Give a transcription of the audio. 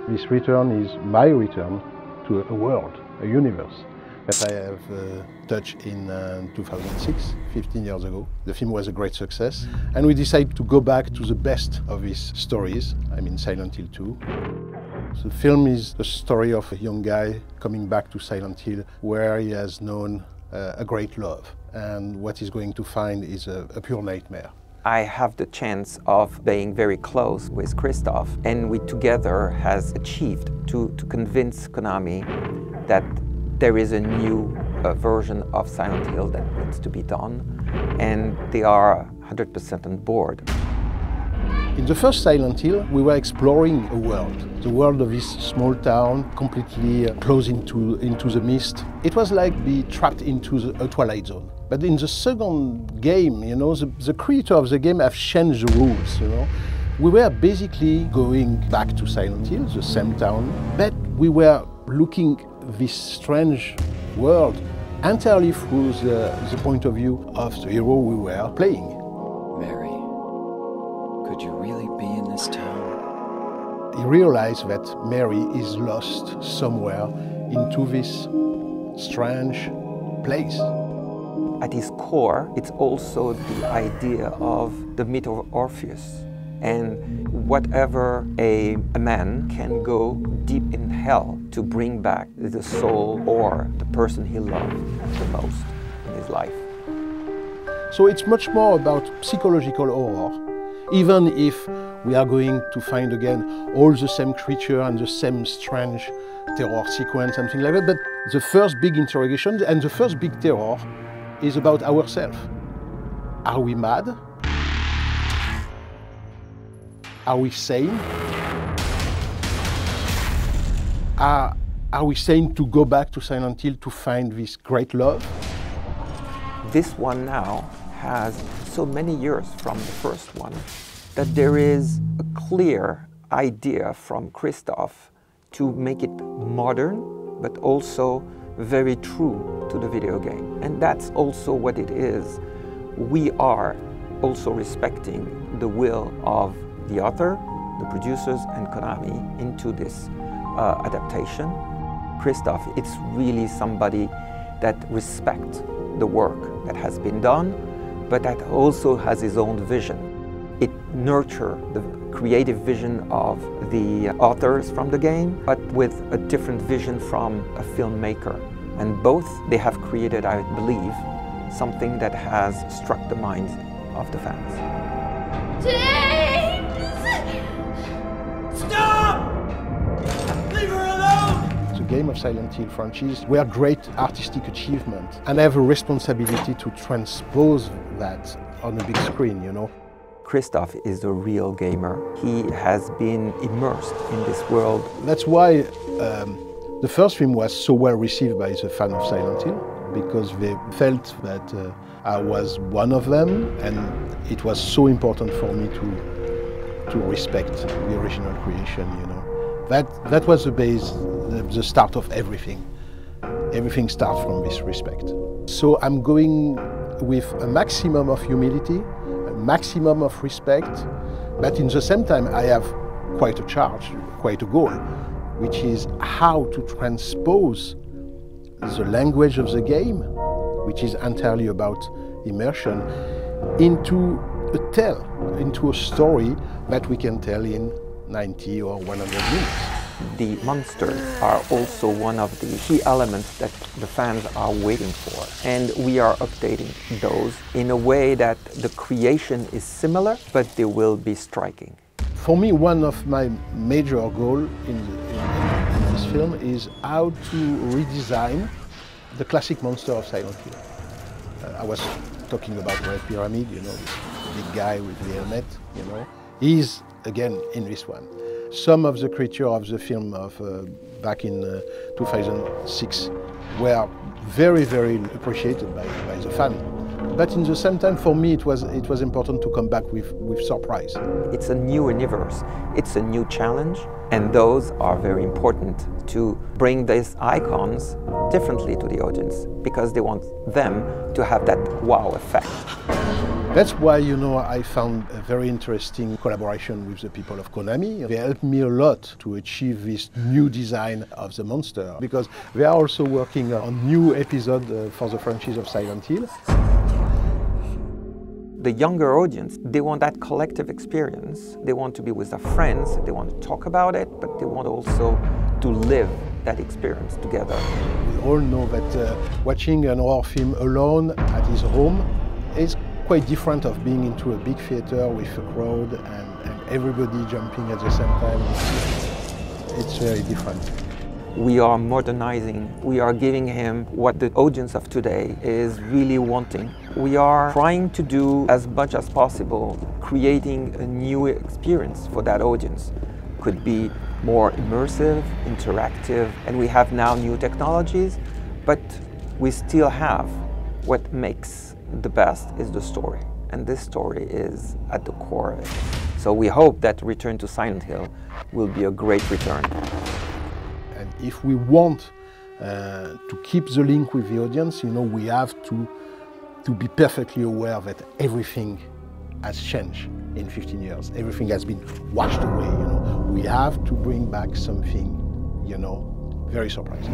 This return is my return to a world, a universe that I have touched in 2006, 15 years ago. The film was a great success, and we decided to go back to the best of his stories, I mean Silent Hill 2. The film is the story of a young guy coming back to Silent Hill where he has known a great love, and what he's going to find is a pure nightmare. I have the chance of being very close with Christoph, and we together has achieved to convince Konami that there is a new version of Silent Hill that needs to be done, and they are 100% on board. In the first Silent Hill, we were exploring a world, the world of this small town, completely closed into the mist. It was like being trapped into a Twilight Zone. But in the second game, you know, the creator of the game have changed the rules, you know. We were basically going back to Silent Hill, the same town, but we were looking this strange world entirely through the point of view of the hero we were playing. Mary, could you really be in this town? He realized that Mary is lost somewhere into this strange place. At its core, it's also the idea of the myth of Orpheus. And whatever a man can go deep in hell to bring back the soul or the person he loved the most in his life. So it's much more about psychological horror, even if we are going to find again all the same creature and the same strange terror sequence and things like that. But the first big interrogation and the first big terror is about ourselves. Are we mad? Are we sane? Are we sane to go back to Silent Hill to find this great love? This one now has so many years from the first one that there is a clear idea from Christoph to make it modern, but also very true to the video game. And that's also what it is. We are also respecting the will of the author, the producers, and Konami into this adaptation. Christoph, it's really somebody that respects the work that has been done, but that also has his own vision. It nurtures the creative vision of the authors from the game, but with a different vision from a filmmaker. And both, they have created, I believe, something that has struck the minds of the fans. James! Stop! Leave her alone! The Game of Silent Hill franchise were great artistic achievement, and I have a responsibility to transpose that on a big screen, you know. Christoph is a real gamer. He has been immersed in this world. That's why the first film was so well received by the fans of Silent Hill, because they felt that I was one of them, and it was so important for me to respect the original creation, you know. That was the base, the start of everything. Everything starts from this respect. So I'm going with a maximum of humility, a maximum of respect, but in the same time I have quite a charge, quite a goal, which is how to transpose the language of the game, which is entirely about immersion, into a tale, into a story that we can tell in 90 or 100 minutes. The monsters are also one of the key elements that the fans are waiting for. And we are updating those in a way that the creation is similar, but they will be striking. For me, one of my major goals in this film is how to redesign the classic monster of Silent Hill. I was talking about Red Pyramid, you know, this big guy with the helmet, you know. He's, again, in this one. Some of the creatures of the film of back in 2006 were very, very appreciated by the fan. But in the same time, for me, it was important to come back with surprise. It's a new universe, it's a new challenge, and those are very important to bring these icons differently to the audience, because they want them to have that wow effect. That's why, you know, I found a very interesting collaboration with the people of Konami. They helped me a lot to achieve this new design of the monster, because they are also working on new episodes for the franchise of Silent Hill. The younger audience, they want that collective experience. They want to be with their friends, they want to talk about it, but they want also to live that experience together. We all know that watching an horror film alone at his home is quite different of being into a big theater with a crowd and everybody jumping at the same time. It's very different. We are modernizing, we are giving him what the audience of today is really wanting. We are trying to do as much as possible, creating a new experience for that audience. Could be more immersive, interactive, and we have now new technologies, but we still have what makes the best is the story. And this story is at the core of it. So we hope that Return to Silent Hill will be a great return. And if we want to keep the link with the audience, you know, we have to be perfectly aware that everything has changed in 15 years. Everything has been washed away, you know. We have to bring back something, you know, very surprising.